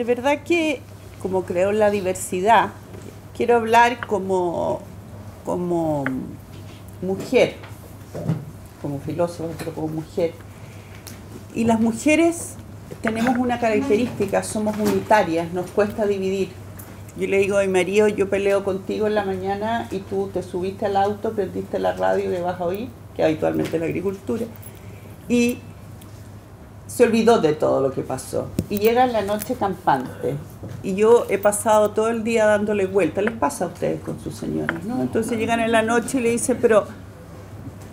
de verdad que, como creo en la diversidad, quiero hablar como mujer, como filósofa, pero como mujer. Y las mujeres tenemos una característica, somos unitarias, nos cuesta dividir. Yo le digo a mi marido, yo peleo contigo en la mañana y tú te subiste al auto, prendiste la radio que vas a oír, que habitualmente es la agricultura, y se olvidó de todo lo que pasó. Y llega en la noche campante. Y yo he pasado todo el día dándole vuelta. Les pasa a ustedes con sus señoras, ¿no? Entonces llegan en la noche y le dicen, pero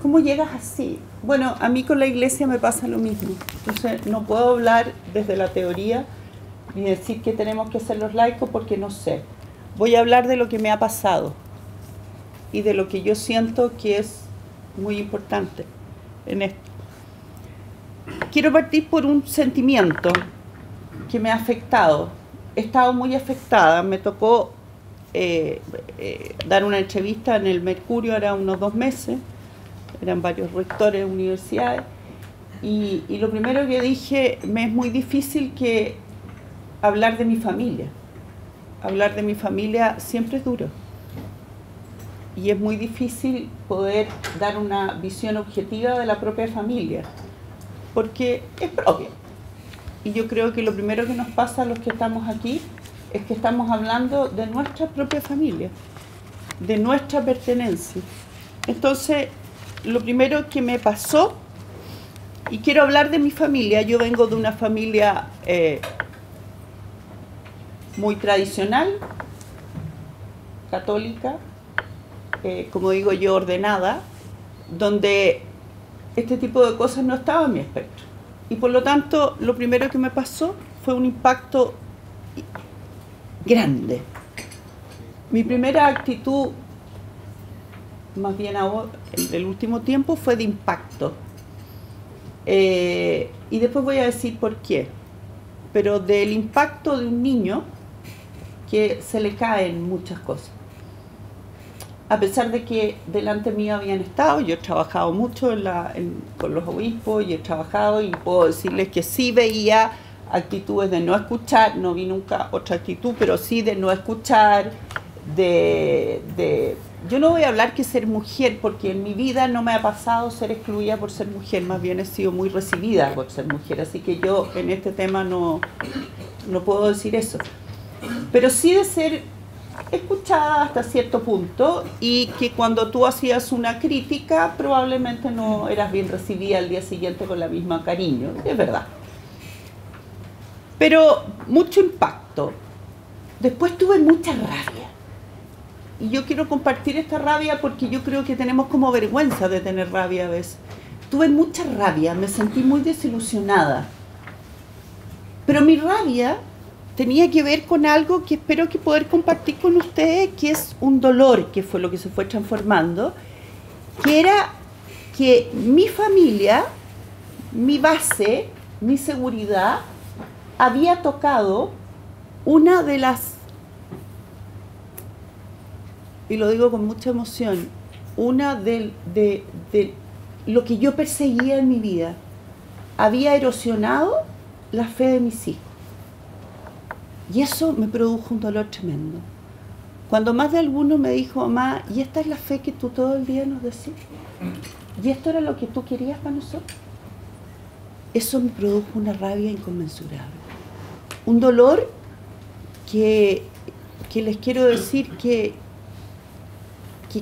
¿cómo llegas así? Bueno, a mí con la iglesia me pasa lo mismo. Entonces no puedo hablar desde la teoría ni decir que tenemos que ser los laicos porque no sé. Voy a hablar de lo que me ha pasado y de lo que yo siento que es muy importante en esto. Quiero partir por un sentimiento que me ha afectado. He estado muy afectada. Me tocó dar una entrevista en el Mercurio, era unos 2 meses. Eran varios rectores de universidades. Y lo primero que dije, me es muy difícil que hablar de mi familia. Hablar de mi familia siempre es duro. Y es muy difícil poder dar una visión objetiva de la propia familia, porque es propia. Y yo creo que lo primero que nos pasa a los que estamos aquí es que estamos hablando de nuestra propia familia, de nuestra pertenencia. Entonces, lo primero que me pasó, y quiero hablar de mi familia, yo vengo de una familia muy tradicional, católica, como digo yo, ordenada, donde este tipo de cosas no estaba en mi espectro. Y por lo tanto, lo primero que me pasó fue un impacto grande. Mi primera actitud, más bien ahora, en el último tiempo, fue de impacto. Y después voy a decir por qué. Pero del impacto de un niño que se le caen muchas cosas. A pesar de que delante mío habían estado, yo he trabajado mucho con los obispos y he trabajado y puedo decirles que sí veía actitudes de no escuchar, no vi nunca otra actitud, pero sí de no escuchar, yo no voy a hablar que ser mujer, porque en mi vida no me ha pasado ser excluida por ser mujer, más bien he sido muy recibida por ser mujer, así que yo en este tema no puedo decir eso. Pero sí de ser escuchada hasta cierto punto y que cuando tú hacías una crítica probablemente no eras bien recibida al día siguiente con la misma cariño, es verdad. Pero mucho impacto. Después tuve mucha rabia. Y yo quiero compartir esta rabia porque yo creo que tenemos como vergüenza de tener rabia a veces. Tuve mucha rabia, me sentí muy desilusionada. Pero mi rabia tenía que ver con algo que espero que poder compartir con ustedes, que es un dolor, que fue lo que se fue transformando, que era que mi familia, mi base, mi seguridad, había tocado una de las, y lo digo con mucha emoción, una de lo que yo perseguía en mi vida, había erosionado la fe de mis hijos. Y eso me produjo un dolor tremendo. Cuando más de alguno me dijo, mamá, ¿y esta es la fe que tú todo el día nos decís? ¿Y esto era lo que tú querías para nosotros? Eso me produjo una rabia inconmensurable. Un dolor que les quiero decir que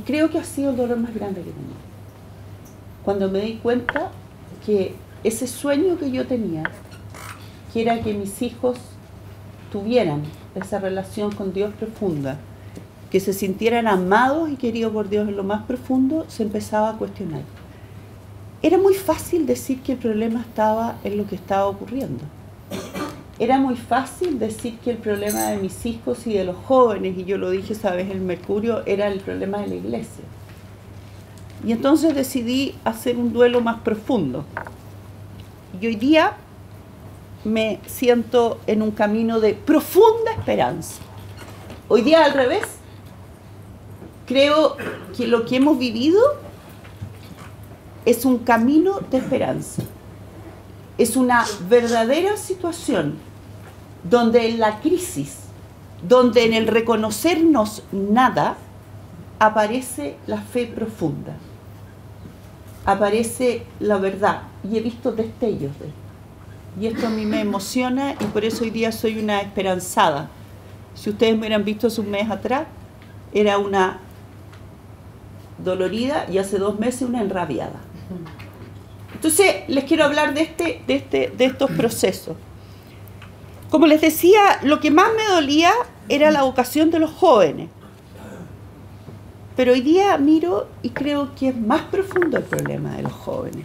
creo que ha sido el dolor más grande que tenía. Cuando me di cuenta que ese sueño que yo tenía, que era que mis hijos tuvieran esa relación con Dios profunda, que se sintieran amados y queridos por Dios en lo más profundo, se empezaba a cuestionar. Era muy fácil decir que el problema estaba en lo que estaba ocurriendo. Era muy fácil decir que el problema de mis hijos y de los jóvenes, y yo lo dije esa vez en el Mercurio, era el problema de la iglesia. Y entonces decidí hacer un duelo más profundo. Y hoy día me siento en un camino de profunda esperanza. Hoy día al revés. Creo que lo que hemos vivido es un camino de esperanza. Es una verdadera situación donde en la crisis, donde en el reconocernos nada, aparece la fe profunda, aparece la verdad, y he visto destellos de esto. Y esto a mí me emociona y por eso hoy día soy una esperanzada. Si ustedes me hubieran visto hace un mes atrás, era una dolorida y hace 2 meses una enrabiada. Entonces, les quiero hablar de estos procesos. Como les decía, lo que más me dolía era la vocación de los jóvenes. Pero hoy día miro y creo que es más profundo el problema de los jóvenes.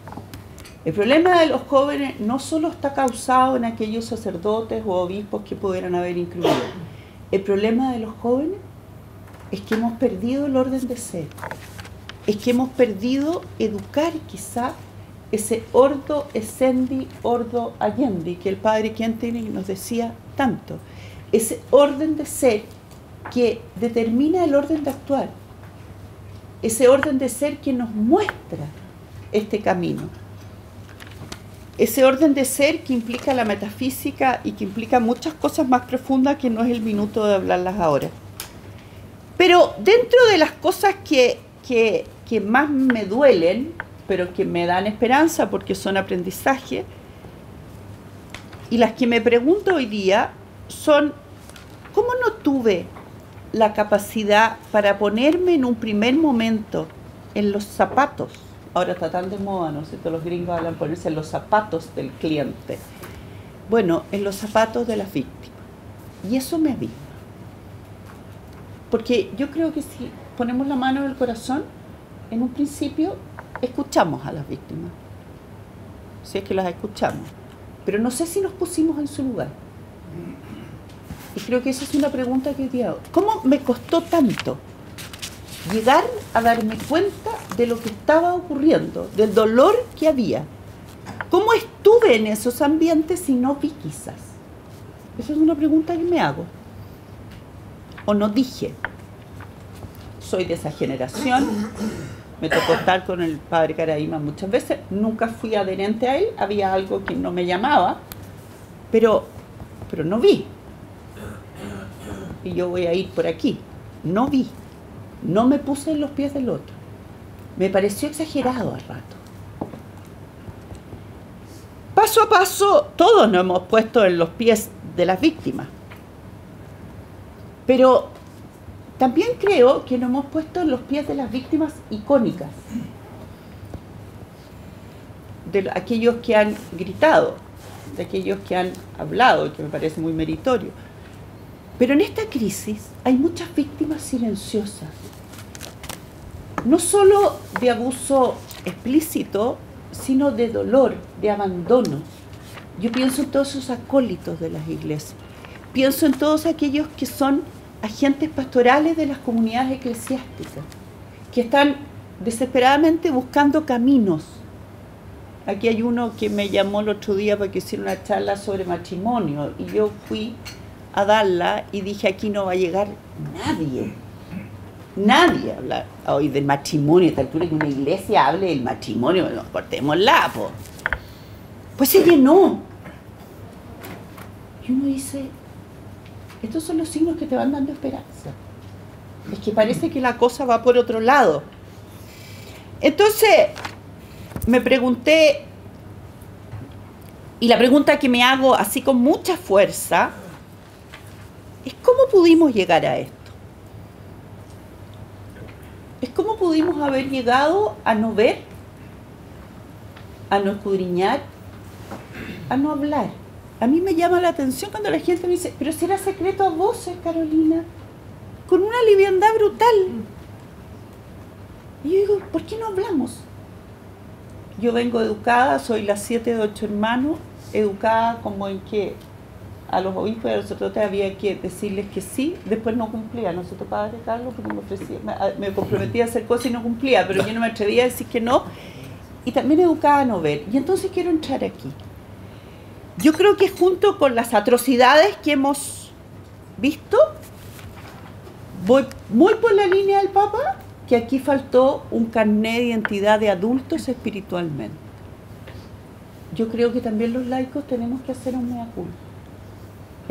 El problema de los jóvenes no solo está causado en aquellos sacerdotes o obispos que pudieran haber incluido. El problema de los jóvenes es que hemos perdido el orden de ser. Es que hemos perdido educar quizá ese ordo essendi, ordo allendi, que el padre Kentenich nos decía tanto. Ese orden de ser que determina el orden de actuar. Ese orden de ser que nos muestra este camino. Ese orden de ser que implica la metafísica y que implica muchas cosas más profundas que no es el minuto de hablarlas ahora. Pero dentro de las cosas que más me duelen, pero que me dan esperanza porque son aprendizaje, y las que me pregunto hoy día son, ¿cómo no tuve la capacidad para ponerme en un primer momento en los zapatos? Ahora está tan de moda, ¿no es cierto? Los gringos hablan ponerse en los zapatos del cliente. Bueno, en los zapatos de las víctimas. Y eso me avisa. Porque yo creo que si ponemos la mano en el corazón, en un principio escuchamos a las víctimas. Si es que las escuchamos. Pero no sé si nos pusimos en su lugar. Y creo que esa es una pregunta que te hago. ¿Cómo me costó tanto llegar a darme cuenta de lo que estaba ocurriendo, del dolor que había? ¿Cómo estuve en esos ambientes si no vi quizás? Esa es una pregunta que me hago. O no dije. Soy de esa generación. Me tocó estar con el padre Caraíma muchas veces. Nunca fui adherente a él. Había algo que no me llamaba. Pero no vi. Y yo voy a ir por aquí. No vi. No me puse en los pies del otro. Me pareció exagerado al rato. Paso a paso, todos nos hemos puesto en los pies de las víctimas. Pero también creo que nos hemos puesto en los pies de las víctimas icónicas. De aquellos que han gritado, de aquellos que han hablado, que me parece muy meritorio. Pero en esta crisis hay muchas víctimas silenciosas. No solo de abuso explícito, sino de dolor, de abandono. Yo pienso en todos esos acólitos de las iglesias. Pienso en todos aquellos que son agentes pastorales de las comunidades eclesiásticas, que están desesperadamente buscando caminos. Aquí hay uno que me llamó el otro día para que hiciera una charla sobre matrimonio, y yo fui a darla y dije, aquí no va a llegar nadie a hablar hoy del matrimonio, a esta altura que una iglesia hable del matrimonio, bueno, cortémosla, pues se llenó. Y uno dice, estos son los signos que te van dando esperanza. Es que parece que la cosa va por otro lado. Entonces, me pregunté, y la pregunta que me hago así con mucha fuerza, es ¿cómo pudimos llegar a esto? Es cómo pudimos haber llegado a no ver, a no escudriñar, a no hablar. A mí me llama la atención cuando la gente me dice, pero si era secreto a voces, Carolina, con una liviandad brutal. Y yo digo, ¿por qué no hablamos? Yo vengo educada, soy la 7 de 8 hermanos, educada como en que a los obispos y a los sacerdotes había que decirles que sí, después no cumplía, ¿no es cierto, padre Carlos? Porque me comprometía a hacer cosas y no cumplía, pero yo no me atrevía a decir que no, y también educada a no ver. Y entonces quiero entrar aquí. Yo creo que junto con las atrocidades que hemos visto, voy muy por la línea del Papa, que aquí faltó un carné de identidad de adultos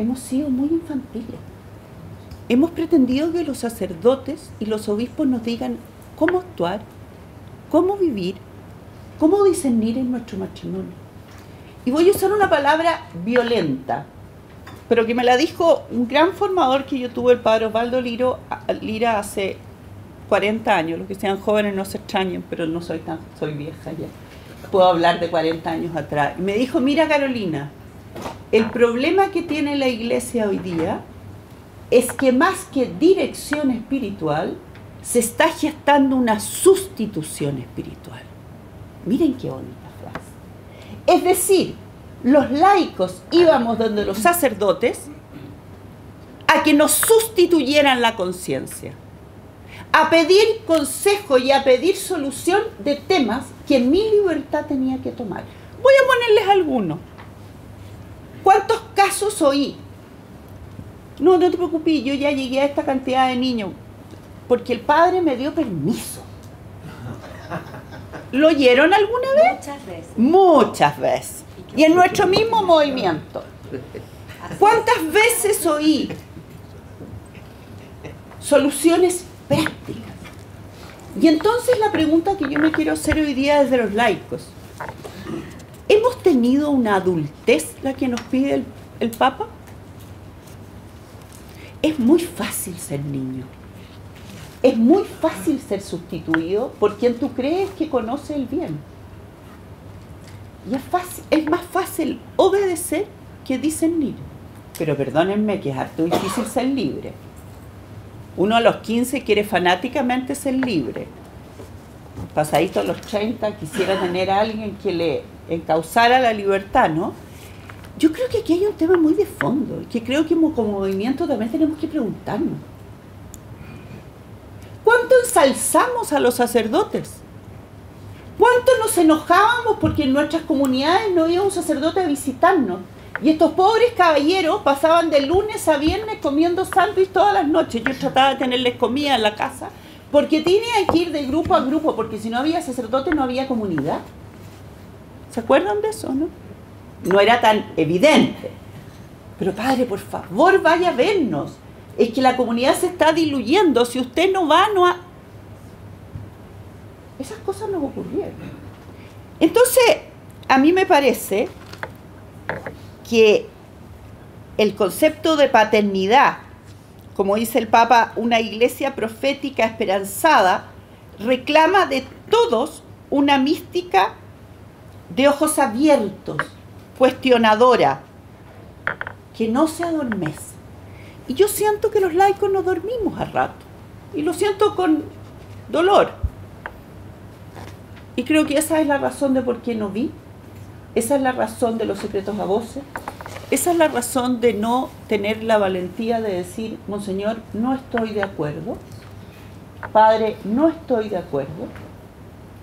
hemos sido muy infantiles. Hemos pretendido que los sacerdotes y los obispos nos digan cómo actuar, cómo vivir, cómo discernir en nuestro matrimonio. Y voy a usar una palabra violenta, pero que me la dijo un gran formador que yo tuve, el padre Osvaldo Lira, hace 40 años. Los que sean jóvenes no se extrañen, pero no soy vieja ya. Puedo hablar de 40 años atrás. Y me dijo, mira Carolina, el problema que tiene la iglesia hoy día es que más que dirección espiritual, se está gestando una sustitución espiritual. Miren qué bonita frase. Es decir, los laicos íbamos donde los sacerdotes a que nos sustituyeran la conciencia, a pedir consejo y a pedir solución de temas que mi libertad tenía que tomar. Voy a ponerles algunos. ¿Cuántos casos oí? No te preocupes, yo ya llegué a esta cantidad de niños porque el padre me dio permiso. ¿Lo oyeron alguna vez? Muchas veces. Muchas veces. Y en nuestro mismo movimiento. ¿Cuántas veces oí soluciones prácticas? Y entonces la pregunta que yo me quiero hacer hoy día desde los laicos. ¿Hemos tenido una adultez la que nos pide el Papa? Es muy fácil ser niño. Es muy fácil ser sustituido por quien tú crees que conoce el bien. Y es más fácil obedecer que discernir. Pero perdónenme que es harto difícil ser libre. Uno a los 15 quiere fanáticamente ser libre. Pasadito a los 30 quisiera tener a alguien que le encauzara la libertad, ¿no? Yo creo que aquí hay un tema muy de fondo, que creo que como movimiento también tenemos que preguntarnos. ¿Cuánto ensalzamos a los sacerdotes? ¿Cuánto nos enojábamos porque en nuestras comunidades no había un sacerdote a visitarnos? Y estos pobres caballeros pasaban de lunes a viernes comiendo sándwich todas las noches. Yo trataba de tenerles comida en la casa, porque tenía que ir de grupo a grupo, porque si no había sacerdote no había comunidad. ¿Se acuerdan de eso, no? No era tan evidente. Pero padre, por favor, vaya a vernos. Es que la comunidad se está diluyendo. Si usted no va, no ha... Esas cosas nos ocurrieron. Entonces, a mí me parece que el concepto de paternidad, como dice el Papa, una iglesia profética esperanzada, reclama de todos una mística de ojos abiertos, cuestionadora, que no se adormece. Y yo siento que los laicos nos dormimos a rato, y lo siento con dolor. Y creo que esa es la razón de por qué no vi, esa es la razón de los secretos a voces, esa es la razón de no tener la valentía de decir, Monseñor, no estoy de acuerdo, Padre, no estoy de acuerdo.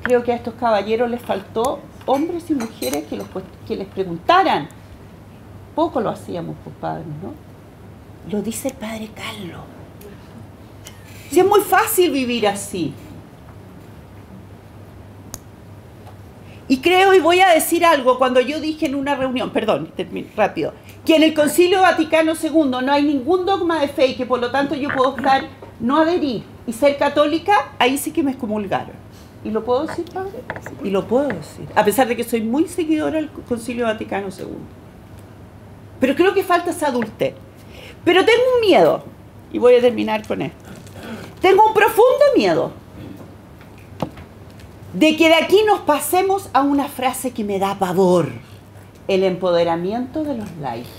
Creo que a estos caballeros les faltó hombres y mujeres que les preguntaran. Poco lo hacíamos, por padres, ¿no? Lo dice el padre Carlos. Si es muy fácil vivir así. Y creo, y voy a decir algo, cuando yo dije en una reunión, perdón, termino rápido, que en el Concilio Vaticano II no hay ningún dogma de fe y que por lo tanto yo puedo estar, no adherir y ser católica, ahí sí que me excomulgaron. ¿Y lo puedo decir, padre? Y lo puedo decir, a pesar de que soy muy seguidora del Concilio Vaticano II. Pero creo que falta esa adultez. Pero tengo un miedo, y voy a terminar con esto. Tengo un profundo miedo de que de aquí nos pasemos a una frase que me da pavor: el empoderamiento de los laicos.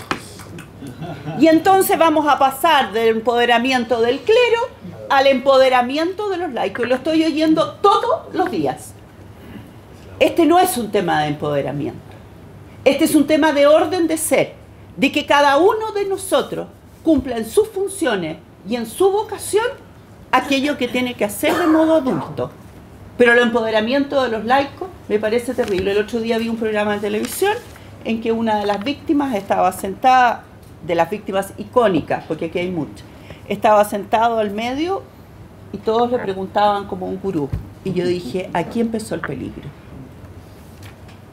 Y entonces vamos a pasar del empoderamiento del clero al empoderamiento de los laicos. Y lo estoy oyendo todos los días. Este no es un tema de empoderamiento. Este es un tema de orden de ser, de que cada uno de nosotros cumpla en sus funciones y en su vocación aquello que tiene que hacer de modo adulto. Pero el empoderamiento de los laicos me parece terrible. El otro día vi un programa de televisión en que una de las víctimas estaba sentada, de las víctimas icónicas, porque aquí hay muchas, estaba sentado al medio y todos le preguntaban como un gurú. Y yo dije, aquí empezó el peligro.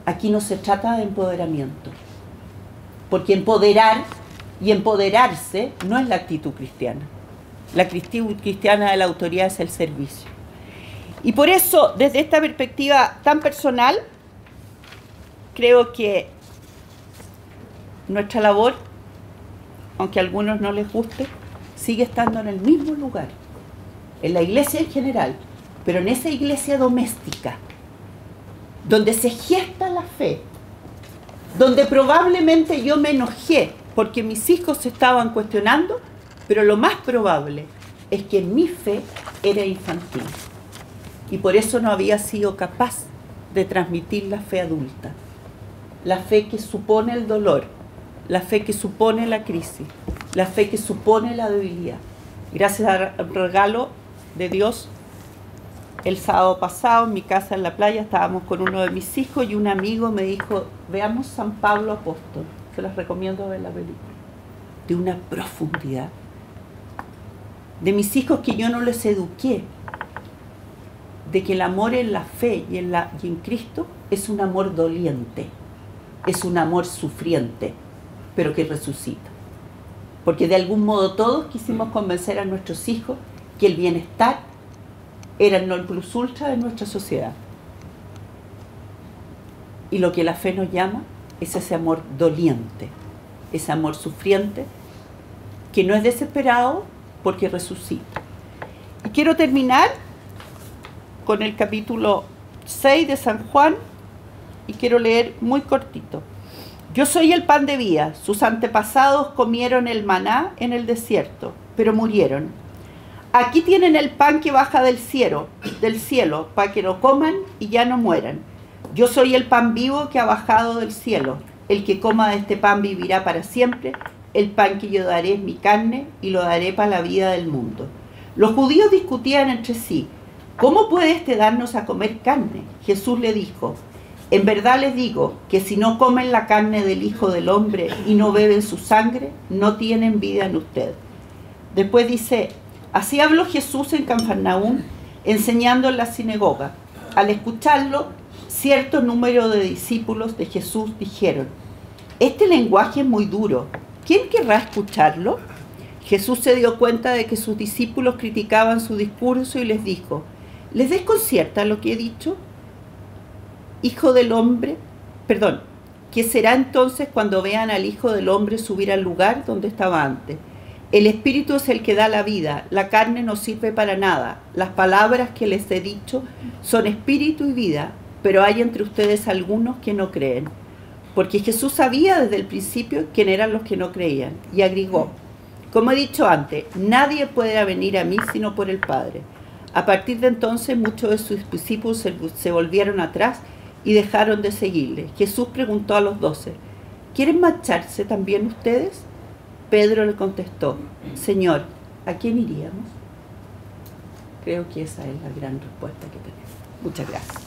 Aquí no se trata de empoderamiento. Porque empoderar Y empoderarse no es la actitud cristiana. La actitud cristiana de la autoridad es el servicio. Y por eso, desde esta perspectiva tan personal, creo que nuestra labor, aunque a algunos no les guste, sigue estando en el mismo lugar, en la iglesia en general, pero en esa iglesia doméstica, donde se gesta la fe, donde probablemente yo me enojé porque mis hijos se estaban cuestionando, pero lo más probable es que mi fe era infantil y por eso no había sido capaz de transmitir la fe adulta, la fe que supone el dolor, la fe que supone la crisis, la fe que supone la debilidad. Gracias al regalo de Dios, el sábado pasado en mi casa en la playa estábamos con uno de mis hijos y un amigo me dijo, veamos San Pablo Apóstol, se los recomiendo ver la película, de una profundidad. De mis hijos que yo no les eduqué, de que el amor en la fe y en Cristo es un amor doliente, es un amor sufriente, pero que resucita. Porque de algún modo todos quisimos convencer a nuestros hijos que el bienestar era el non plus ultra de nuestra sociedad. Y lo que la fe nos llama es ese amor doliente, ese amor sufriente, que no es desesperado porque resucita. Y quiero terminar con el capítulo 6 de San Juan, y quiero leer muy cortito. Yo soy el pan de vida. Sus antepasados comieron el maná en el desierto, pero murieron. Aquí tienen el pan que baja del cielo, para que lo coman y ya no mueran. Yo soy el pan vivo que ha bajado del cielo. El que coma de este pan vivirá para siempre. El pan que yo daré es mi carne y lo daré para la vida del mundo. Los judíos discutían entre sí. ¿Cómo puede este darnos a comer carne? Jesús le dijo, en verdad les digo que si no comen la carne del Hijo del Hombre y no beben su sangre, no tienen vida en usted. Después dice, así habló Jesús en Cafarnaúm, enseñando en la sinagoga. Al escucharlo, cierto número de discípulos de Jesús dijeron, este lenguaje es muy duro, ¿quién querrá escucharlo? Jesús se dio cuenta de que sus discípulos criticaban su discurso y les dijo, ¿les desconcierta lo que he dicho? Hijo del hombre, ¿qué será entonces cuando vean al Hijo del Hombre subir al lugar donde estaba antes? El Espíritu es el que da la vida, la carne no sirve para nada. Las palabras que les he dicho son espíritu y vida, pero hay entre ustedes algunos que no creen. Porque Jesús sabía desde el principio quién eran los que no creían, y agregó, como he dicho antes, nadie puede venir a mí sino por el Padre. A partir de entonces muchos de sus discípulos se volvieron atrás y dejaron de seguirle. Jesús preguntó a los 12, ¿quieren marcharse también ustedes? Pedro le contestó, Señor, ¿a quién iríamos? Creo que esa es la gran respuesta que tenemos. Muchas gracias.